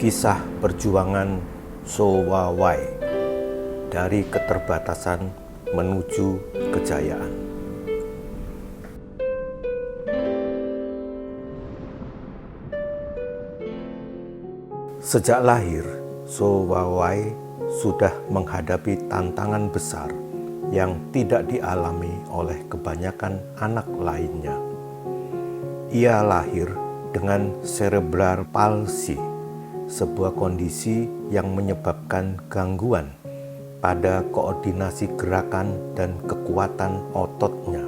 Kisah perjuangan So Wa-Wai dari keterbatasan menuju kejayaan. Sejak lahir, So Wa-Wai sudah menghadapi tantangan besar yang tidak dialami oleh kebanyakan anak lainnya. Ia lahir dengan cerebral palsy, sebuah kondisi yang menyebabkan gangguan pada koordinasi gerakan dan kekuatan ototnya.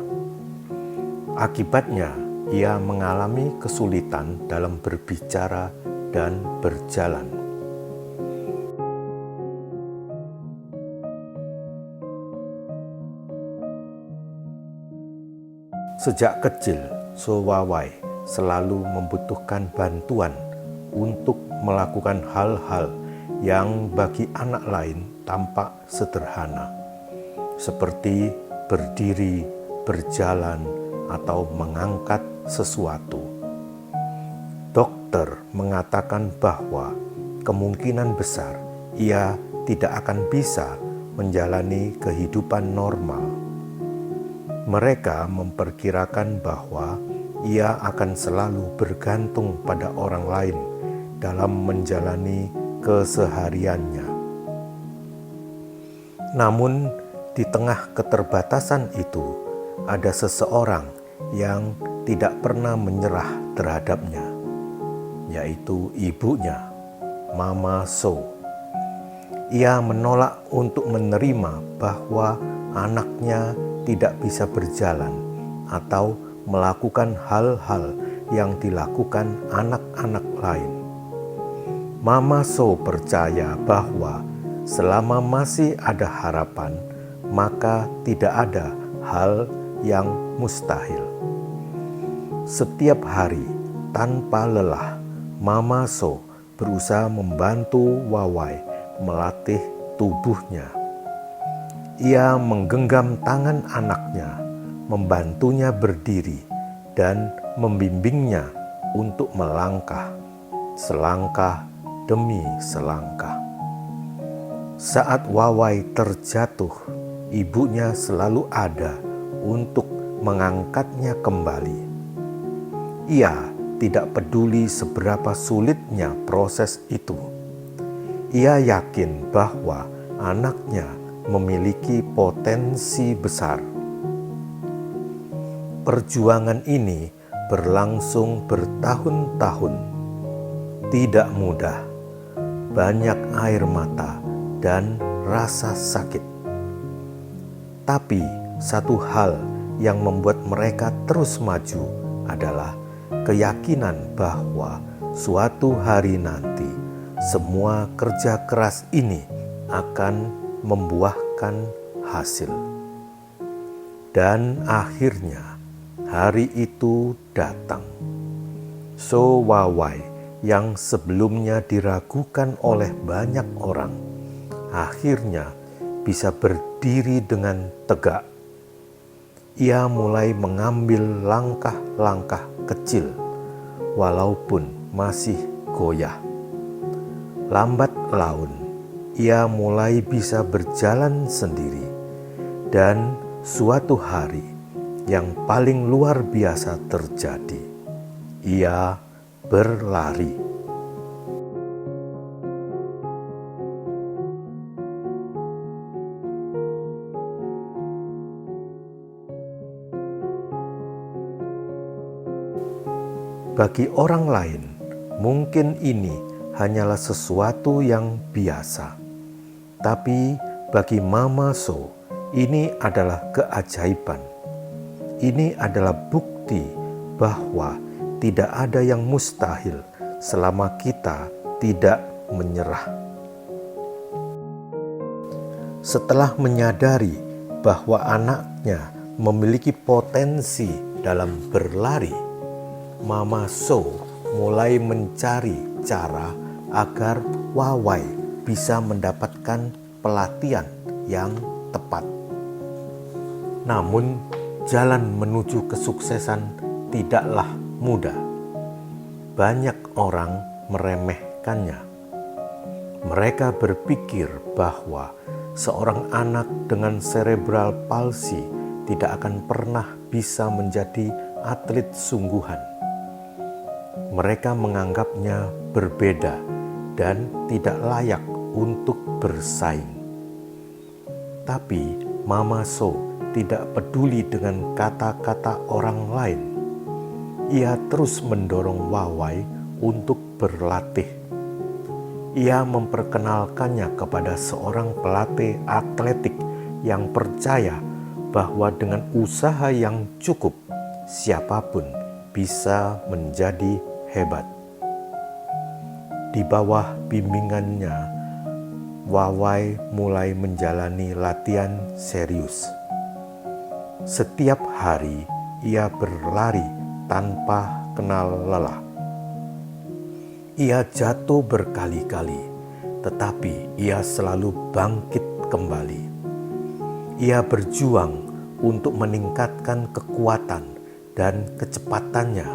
Akibatnya, ia mengalami kesulitan dalam berbicara dan berjalan. Sejak kecil, So Wa-Wai selalu membutuhkan bantuan untuk melakukan hal-hal yang bagi anak lain tampak sederhana, seperti berdiri, berjalan, atau mengangkat sesuatu. Dokter mengatakan bahwa kemungkinan besar ia tidak akan bisa menjalani kehidupan normal. Mereka memperkirakan bahwa ia akan selalu bergantung pada orang lain dalam menjalani kesehariannya. Namun, di tengah keterbatasan itu, ada seseorang yang tidak pernah menyerah terhadapnya, yaitu ibunya, Mama So. Ia menolak untuk menerima bahwa anaknya tidak bisa berjalan atau melakukan hal-hal yang dilakukan anak-anak lain. Mama So percaya bahwa selama masih ada harapan, maka tidak ada hal yang mustahil. Setiap hari, tanpa lelah, Mama So berusaha membantu Wa-Wai melatih tubuhnya. Ia menggenggam tangan anaknya, membantunya berdiri, dan membimbingnya untuk melangkah, selangkah demi selangkah. Saat Wa-Wai terjatuh, ibunya selalu ada untuk mengangkatnya kembali. Ia tidak peduli seberapa sulitnya proses itu. Ia yakin bahwa anaknya memiliki potensi besar. Perjuangan ini berlangsung bertahun-tahun. Tidak mudah, banyak air mata dan rasa sakit. Tapi satu hal yang membuat mereka terus maju adalah keyakinan bahwa suatu hari nanti semua kerja keras ini akan membuahkan hasil. Dan akhirnya hari itu datang. So Wa-Wai yang sebelumnya diragukan oleh banyak orang, akhirnya bisa berdiri dengan tegak. Ia mulai mengambil langkah-langkah kecil, walaupun masih goyah. Lambat laun, ia mulai bisa berjalan sendiri, dan suatu hari yang paling luar biasa terjadi. Ia berlari. Bagi orang lain, mungkin ini hanyalah sesuatu yang biasa. Tapi bagi Mama So, ini adalah keajaiban. Ini adalah bukti bahwa tidak ada yang mustahil selama kita tidak menyerah. Setelah menyadari bahwa anaknya memiliki potensi dalam berlari, Mama So mulai mencari cara agar Wa-Wai bisa mendapatkan pelatihan yang tepat. Namun, jalan menuju kesuksesan tidaklah mudah. Banyak orang meremehkannya, Mereka berpikir bahwa seorang anak dengan cerebral palsy tidak akan pernah bisa menjadi atlet sungguhan. Mereka menganggapnya berbeda dan tidak layak untuk bersaing. Tapi Mama So tidak peduli dengan kata-kata orang lain. Ia terus mendorong Wawai untuk berlatih. Ia memperkenalkannya kepada seorang pelatih atletik yang percaya bahwa dengan usaha yang cukup, siapapun bisa menjadi hebat. Di bawah bimbingannya, Wawai mulai menjalani latihan serius. Setiap hari ia berlari tanpa kenal lelah. Ia jatuh berkali-kali, tetapi ia selalu bangkit kembali. Ia berjuang untuk meningkatkan kekuatan dan kecepatannya.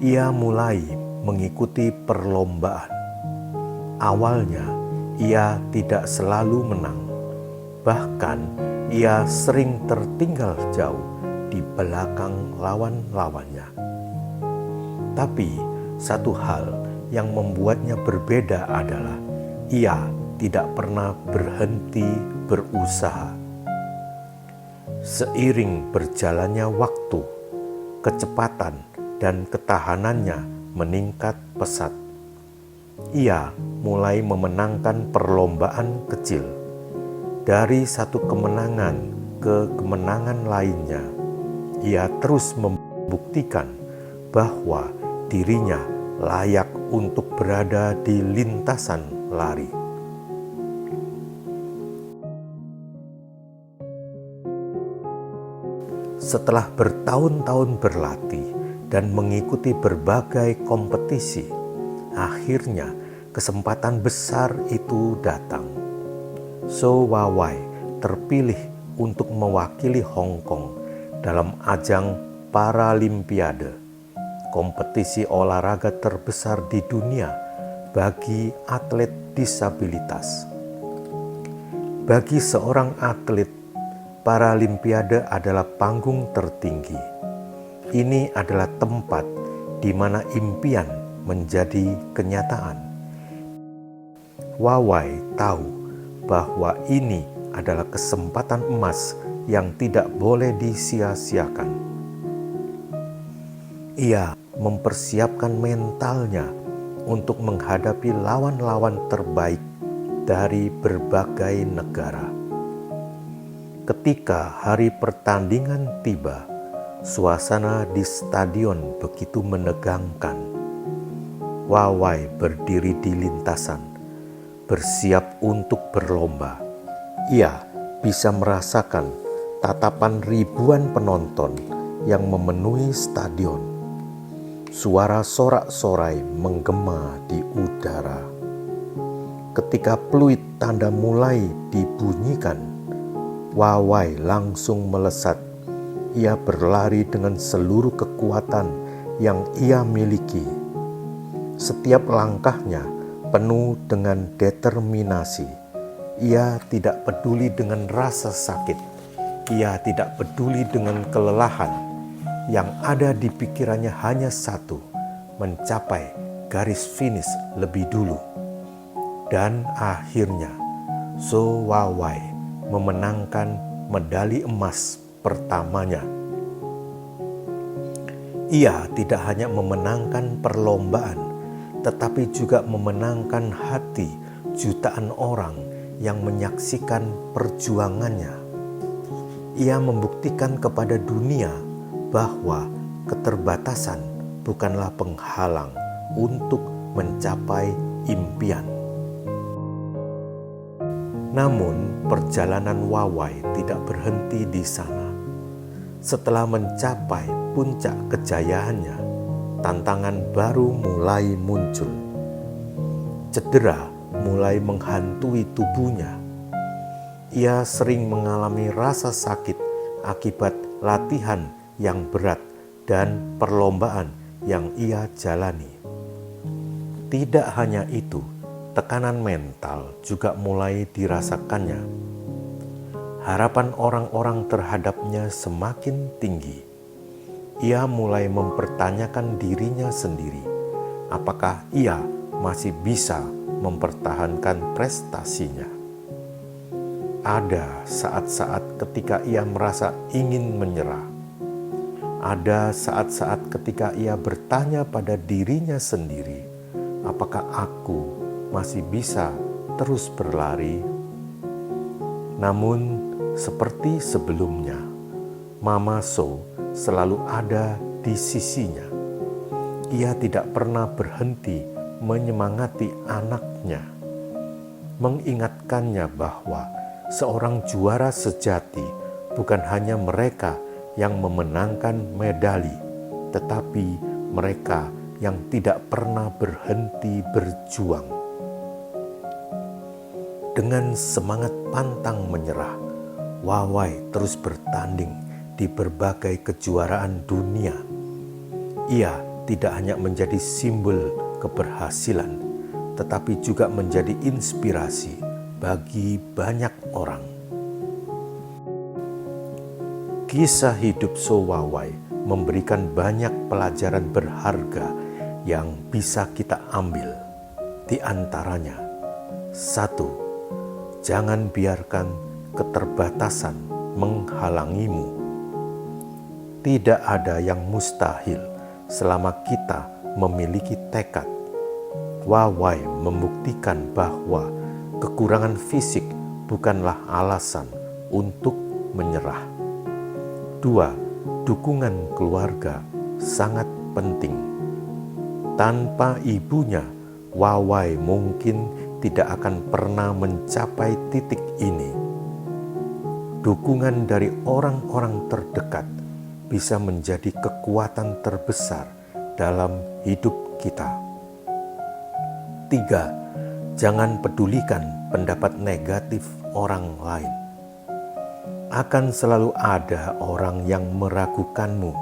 Ia mulai mengikuti perlombaan. Awalnya, ia tidak selalu menang. Bahkan, ia sering tertinggal jauh di belakang lawan-lawannya. Tapi, satu hal yang membuatnya berbeda adalah ia tidak pernah berhenti berusaha. Seiring berjalannya waktu, kecepatan dan ketahanannya meningkat pesat. Ia mulai memenangkan perlombaan kecil. Dari satu kemenangan ke kemenangan lainnya, ia terus membuktikan bahwa dirinya layak untuk berada di lintasan lari. Setelah bertahun-tahun berlatih dan mengikuti berbagai kompetisi, akhirnya kesempatan besar itu datang. So Wawai terpilih untuk mewakili Hong Kong dalam ajang Paralimpiade, kompetisi olahraga terbesar di dunia bagi atlet disabilitas. Bagi seorang atlet, Paralimpiade adalah panggung tertinggi. Ini adalah tempat di mana impian menjadi kenyataan. Wawai tahu bahwa ini adalah kesempatan emas yang tidak boleh disia-siakan. Ia mempersiapkan mentalnya untuk menghadapi lawan-lawan terbaik dari berbagai negara. Ketika hari pertandingan tiba, suasana di stadion begitu menegangkan. Wawai berdiri di lintasan, bersiap untuk berlomba. Ia bisa merasakan tatapan ribuan penonton yang memenuhi stadion. Suara sorak-sorai menggema di udara. Ketika peluit tanda mulai dibunyikan, Wawai langsung melesat. Ia berlari dengan seluruh kekuatan yang ia miliki. Setiap langkahnya penuh dengan determinasi. Ia tidak peduli dengan rasa sakit. Ia tidak peduli dengan kelelahan. Yang ada di pikirannya hanya satu, mencapai garis finish lebih dulu. Dan akhirnya, So Wawai memenangkan medali emas pertamanya. Ia tidak hanya memenangkan perlombaan, tetapi juga memenangkan hati jutaan orang yang menyaksikan perjuangannya. Ia membuktikan kepada dunia bahwa keterbatasan bukanlah penghalang untuk mencapai impian. Namun, perjalanan Wawai tidak berhenti di sana. Setelah mencapai puncak kejayaannya, tantangan baru mulai muncul. Cedera mulai menghantui tubuhnya. Ia sering mengalami rasa sakit akibat latihan yang berat dan perlombaan yang ia jalani. Tidak hanya itu, tekanan mental juga mulai dirasakannya. Harapan orang-orang terhadapnya semakin tinggi. Ia mulai mempertanyakan dirinya sendiri, apakah ia masih bisa mempertahankan prestasinya. Ada saat-saat ketika ia merasa ingin menyerah. Ada saat-saat ketika ia bertanya pada dirinya sendiri, apakah aku masih bisa terus berlari? Namun, seperti sebelumnya, Mama So selalu ada di sisinya. Ia tidak pernah berhenti menyemangati anaknya, mengingatkannya bahwa seorang juara sejati bukan hanya mereka yang memenangkan medali, tetapi mereka yang tidak pernah berhenti berjuang. Dengan semangat pantang menyerah, Wawai terus bertanding di berbagai kejuaraan dunia. Ia tidak hanya menjadi simbol keberhasilan, tetapi juga menjadi inspirasi bagi banyak orang. Kisah hidup So Wawai memberikan banyak pelajaran berharga yang bisa kita ambil. Di antaranya, 1. Jangan biarkan keterbatasan menghalangimu. Tidak ada yang mustahil selama kita memiliki tekad. Wawai membuktikan bahwa kekurangan fisik bukanlah alasan untuk menyerah. 2. Dukungan keluarga sangat penting. Tanpa ibunya, Wawai mungkin tidak akan pernah mencapai titik ini. Dukungan dari orang-orang terdekat bisa menjadi kekuatan terbesar dalam hidup kita. 3. Jangan pedulikan pendapat negatif orang lain. Akan selalu ada orang yang meragukanmu,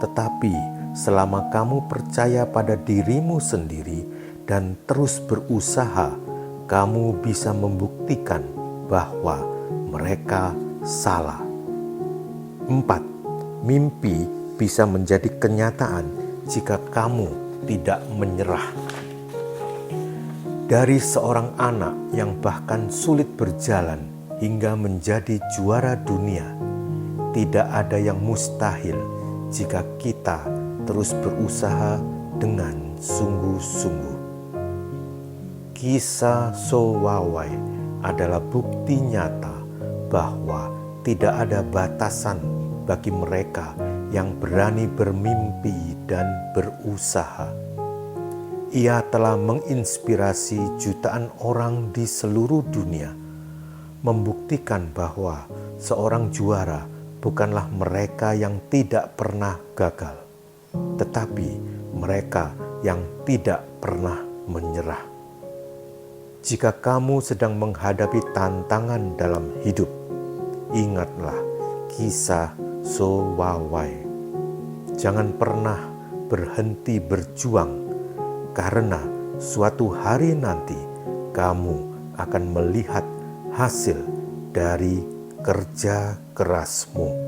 tetapi selama kamu percaya pada dirimu sendiri dan terus berusaha, kamu bisa membuktikan bahwa mereka salah. 4. Mimpi bisa menjadi kenyataan jika kamu tidak menyerah. Dari seorang anak yang bahkan sulit berjalan hingga menjadi juara dunia, tidak ada yang mustahil jika kita terus berusaha dengan sungguh-sungguh. Kisah So Wawai adalah bukti nyata bahwa tidak ada batasan bagi mereka yang berani bermimpi dan berusaha. Ia telah menginspirasi jutaan orang di seluruh dunia, membuktikan bahwa seorang juara bukanlah mereka yang tidak pernah gagal, tetapi mereka yang tidak pernah menyerah. Jika kamu sedang menghadapi tantangan dalam hidup, ingatlah kisah So Wawai. Jangan pernah berhenti berjuang, karena suatu hari nanti kamu akan melihat hasil dari kerja kerasmu.